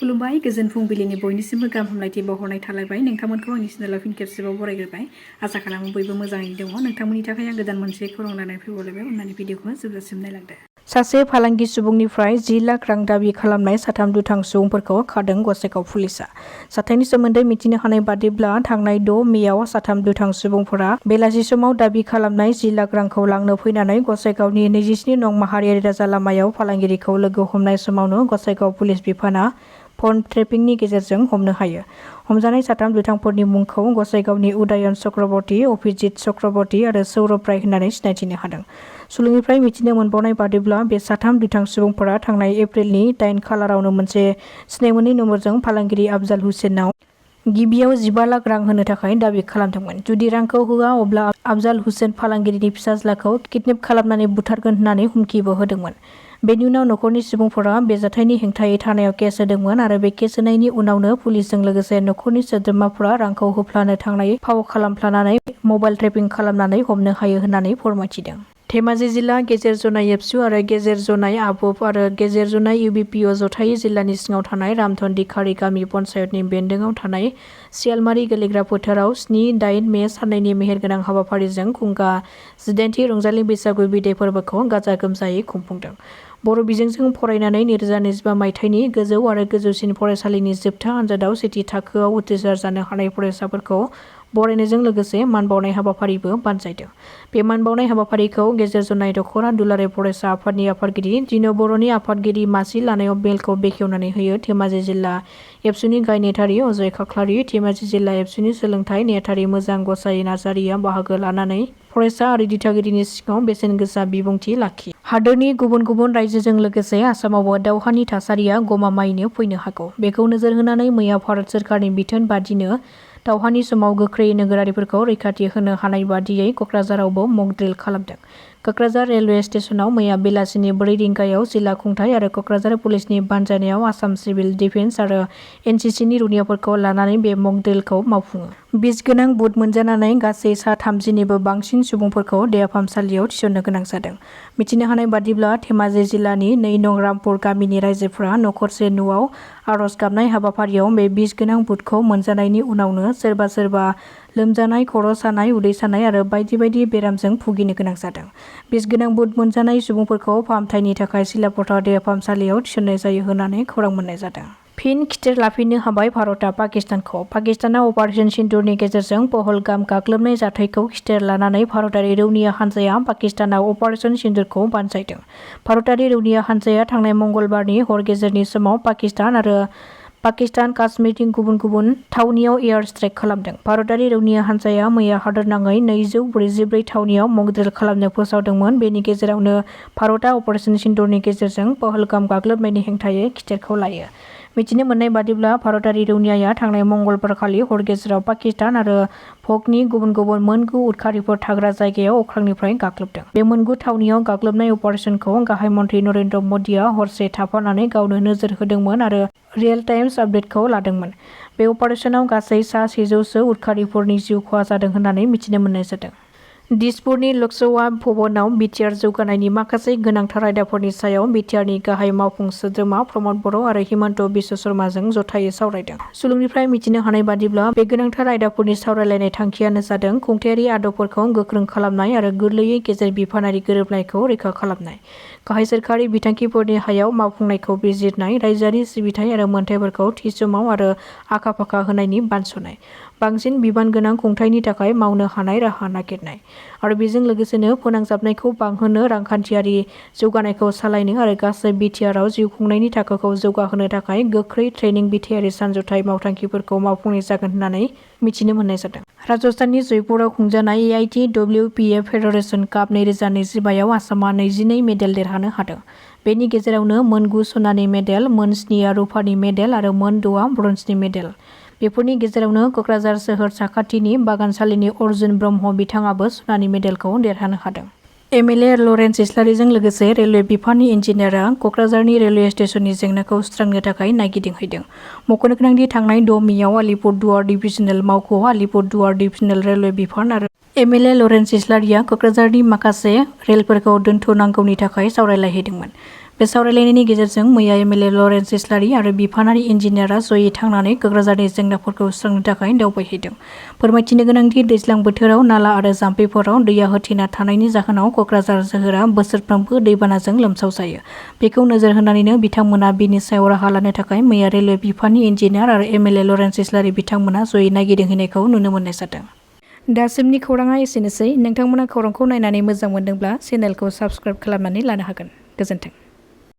खुलुमबाय गोजोन फुंबिलिनि बयनिसिमबो गाहाम हामलायथि बावहरनाय थालायबाय नोंथांमोनखौ आंनि चेनेलाव फिन खेबसेबाव बरायग्रोबाय आसा खालामो बयबो मोजाङैनो दङ नोंथांमोननि थाखाय आं गोदान मोनसे खौरां लानानै फैबावलायबाय अन्नानै भिडिअखौ जोबजासिम नायलांदो। सासे फालांगि सुबुंनिफ्राय 10 लाख रां दाबि खालामनाय साथाम दुथां सुबुंफोरखौ खादों गसाइगाव पुलिसआ। जाथायनि सोमोन्दै मिथिनो हानाय बादिब्ला थांनाय 6 मेआव साथाम दुथां सुबुंफोरा बेलासि समाव दाबि खालामनाय 10 लाख रांखौ लांनो फैनानै गसाइगावनि 27 नं माहारियारि राजा लामायाव फालांगिरिखौ लोगो हमनाय समावनो गसाइगाव पुलिस बिफाना फन ट्रेपिंनि गेजेरजों हमनो हायो। हमजानाय साथाम दुथांफोरनि मुंखौ गसाइगावनि उदायन चक्रवर्ती, अभिजित चक्रवर्ती आरो सौरभ राय होननानै सिनायथिनो हादों। सुलुंनिफ्राय मिथिनो मोनबावनाय बादिब्ला बे साथाम दुथां सुबुंफोरा थांनाय एप्रिलनि 8 खालारावनो मोनसे सिनायमोनै नम्बरजों फालांगिरि अफजल हुसेनाव गिबियाव 15 लाख रां होनो थाखाय दाबि खालामदोंमोन। जुदि रांखौ होआ अब्ला अफजल हुसेन फालांगिरिनि फिसाज्लाखौ किडनेप खालामनानै बुथारगोन होननानै हुमखिबो होदोंमोन। बेनि उनाव नखरनि सुबुंफोरा बे जाथायनि हेंथायै थानायाव केस होदोंमोन आरो बे केस होनायनि उनावनो पुलिसजों लोगोसे नखरनि सोद्रोमाफोरा रांखौ होफ्लानो थांनाय फाव खालामफ्लानानै मबाइल ट्रेपिं खालामनानै हमनो हायो होननानै फोरमायथिदों। धेमाजि जिल्ला गेजेर जनाय एबसु आरो गेजेर जनाय आबुब आरो गेजेर जनाय इउबिपिअ जथायै जिल्लानि सिङाव थानाय रामधन दिखारि गामि पन्चायतनि बेन्दोङाव थानाय सियालमारि गेलेग्रा फोथाराव 7-8 मे साननैनि मेहेरगोनां हाबाफारिजों खुंगा 18थि रंजालि बैसागु बिदाय फोरबोखौ गाजा गोमजायै खुंफुंदों। बर' बिजोंजों फरायनानै 2025 मायथाइनि गोजौ आरो गोजौसिन फरायसालिनि जोबथा आनजादाव सेथि थाखोआव उथ्रिसार जानो हानाय फरायसाफोरखौ बरायनायजों लोगोसे मान बावनाय हाबाफारिबो बानजायदों। बे मान बावनाय हाबाफारिखौ गेजेर जनाय दख'रा दुलाराय फरायसा आफादनि आफादगिरि दिन बर'नि आफादगिरि मासि लानायाव बेलखौ बेखेवनानै होयो धेमाजि जिल्ला एबसुनि गाहाय नेहाथारि अजय खाख्लारि, धेमाजि जिल्ला एबसुनि सोलोंथाइ नेहाथारि मोजां गसाइ नार्जारिया बाहागो लानानै फरायसा आरो दिथागिरिनि सिगाङाव बेसेन गोसा बिबुंथि लाखियो। हादोरनि गुबुन गुबुन रायजोजों लोगोसे आसामावबो दावहानि थासारिया गमामायैनो फैनो हागौ। बेखौ नोजोर होनानै मैया भारत सोरखारनि बिथोन बादिनो दावहानि समाव गोख्रै नोगोरारिफोरखौ रैखाथि होनो हानाय बादियै क'क्राझारावबो मक ड्रिल खालामदों। क'क्राझार रेलवे स्टेशनाव मैया बेलासिनि 4 रिंगायाव जिल्ला खुंथाइ आरो क'क्राझार पुलिसनि बानजायनायाव आसाम सिभिल डिफेन्स आरो एनसिसिनि रौनियाफोरखौ लानानै बे मक ड्रिलखौ मावफुङो। बिस गोनां बुट मोनजानानै गासै सा 30निबो बांसिन सुबुंफोरखौ देहा फाहामसालियाव थिसननो गोनां जादों। मिथिनो हानाय बादिब्ला धेमाजि जिल्लानि 2 नं रामपुर गामिनि रायजोफोरा नखरसे न'आव आर'ज गाबनाय हाबाफारियाव बे बिस गोनां बुटखौ मोनजानायनि उनावनो सोरबा सोरबा लोमजानाय, खर' सानाय, उदै सानाय आरो बायदि बायदि बेरामजों भुगिनो गोनां जादों। बिस गोनां बुट मोनजानाय सुबुंफोरखौ फाहामथायनि थाखाय सिलापथार देहा फाहामसालियाव थिसननाय जायो होननानै खौरां मोननाय जादों। फिन खिथेर लाफिननो हाबाय भारतआ पाकिस्तानखौ। पाकिस्ताना अपारेशन सिन्दुरनि गेजेरजों पहलगाम गाग्लोबनाय जाथायखौ खिथेर लानानै भारतारि रौनिया हान्जाया पाकिस्तानाव अपारेशन सिन्दुरखौ बानजायदों। भारतारि रौनिया हान्जाया थांनाय मंगलबारनि हर गेजेरनि समाव पाकिस्तान काश्मीरनि गुबुन गुबुन थावनियाव एयार स्ट्राइक खालामदों। भारतारि रौनिया हान्जाया मैया हादोरनाङै 244 थावनियाव मक ड्रिल खालामनो फोसावदोंमोन। बेनि गेजेरावनो भारतआ अपारेशन सिन्दुरनि गेजेरजों पहलगाम गाग्लोबनायनि हेंथायै खिथेरखौ लायो। मिथिनो मोननाय बादिब्ला भारतारि रौनियाया थांनाय मंगलबारखालि हर गेजेराव पाकिस्तान आरो भकनि गुबुन गुबुन मोनगु उदखारिफोर थाग्रा जायगायाव अख्रांनिफ्राय गाग्लोबदों। बे मोनगु थावनियाव गाग्लोबनाय अपारेशनखौ गाहाय मन्त्रि नरेन्द्र मदिआ हरसे थाफानानै गावनो नोजोर होदोंमोन आरो रियेल टाइम्स आपडेटखौ लादोंमोन। बे अपारेशनाव गासै सा 100 उदखारिफोरनि जिउ खहा जादों होननानै मिथिनो मोननाय जादों। दिसपुरनि लोकसभा भवनाव BTR जौगानायनि माखासे गोनांथार आयदाफोरनि सायाव BTRनि गाहाय मावफुं सोद्रोमा प्रमद बर' आरो हिमन्त बिश्व शर्माजों जथायै सावरायदों। सुलुंनिफ्राय मिथिनो हानाय बादिब्ला बे गोनांथार आयदाफोरनि सावरायलायनाय थांखियानो जादों खुंथायारि आदबफोरखौ गोख्रों खालामनाय आरो गोरलैयै गेजेर बिफानारि गोरोबनायखौ रैखा खालामनाय, गाहाय सोरखारि बिथांखिफोरनि हायाव मावफुंनायखौ बिजिरनाय, रायजोआरि सिबिथाइ आरो मोनथायफोरखौ थि समाव आरो आखा-फाखा होनायनि बानस'नाय, बांसिन बिबान गोनां खुंथायनि थाखाय मावनो हानाय राहा नागिरनाय आरो बेजों लोगोसेनो फोनांजाबनायखौ बांहोनो, रांखान्थियारि जौगानायखौ सालायनो आरो गासै BTRआव जिउ खुंनायनि थाखोखौ जौगाहोनो थाखाय गोख्रै ट्रेनिं बिथायारि सानज'थाइ मावथांखिफोरखौ मावफुंनाय जागोन होननानै मिथिनो मोननाय जादों। राजस्थाननि जयपुराव खुंजानाय AITWPF फेडारेशन काप 2025आव आसामआ 22 मेडेल देरहानो हादों। बेनि गेजेरावनो मोन 9 सनानि मेडेल, मोन 7 रुपानि मेडेल आरो मोन 6 ब्रन्जनि मेडेल। बेफोरनि गेजेरावनो क'क्राझार सोहोर साखाथिनि बागानसालिनि अर्जुन ब्रह्म बिथाङाबो सनानि मेडेलखौ देरहानो हादों। MLA लरेन्स इस्लारिजों लोगोसे रेलवे बिफाननि इन्जिनियारआ क'क्राझारनि रेलवे स्टेशननि जेंनाखौ सुस्रांनो थाखाय नायगिदिंहैदों। मख'नो गोनांदि थांनाय 6 मेआव आलिपुरदुवार डिभिजनेल मावख', आलिपुरदुवार डिभिजनेल रेलवे बिफान आरो MLA लरेन्स इस्लारिया क'क्राझारनि माखासे रेलफोरखौ दोनथ'नांगौनि थाखाय सावरायलायहैदोंमोन। बे सावरायलायनायनि गेजेरजों मैया एमएलए लरेन्स इस्लारि आरो बिफानारि इन्जिनियारा जयै थांनानै क'क्राझारनि जेंनाफोरखौ सुस्रांनो थाखाय दावबायहैदों। फोरमायथिनो गोनांदि दैज्लां बोथोराव नाला आरो जाम्फैफोराव दैया होथेना थानायनि जाहोनाव क'क्राझार सोहोरा बोसोरफ्रोमबो दैबानाजों लोमसाव जायो। बेखौ नोजोर होनानैनो बिथांमोना बेनि सायाव राहा लानो थाखाय मैया रेलवे बिफाननि इन्जिनियार आरो एमएलए लरेन्स इस्लारि बिथांमोना जयै नायगिदिंहैनायखौ नुनो मोननाय जादों। दासिमनि खौराङा एसेनोसै। नोंथांमोना खौरांखौ नायनानै मोजां मोनदोंब्ला चेनेलखौ साबस्क्राइब खालामनानै लानो हागोन। गोजोन्थों।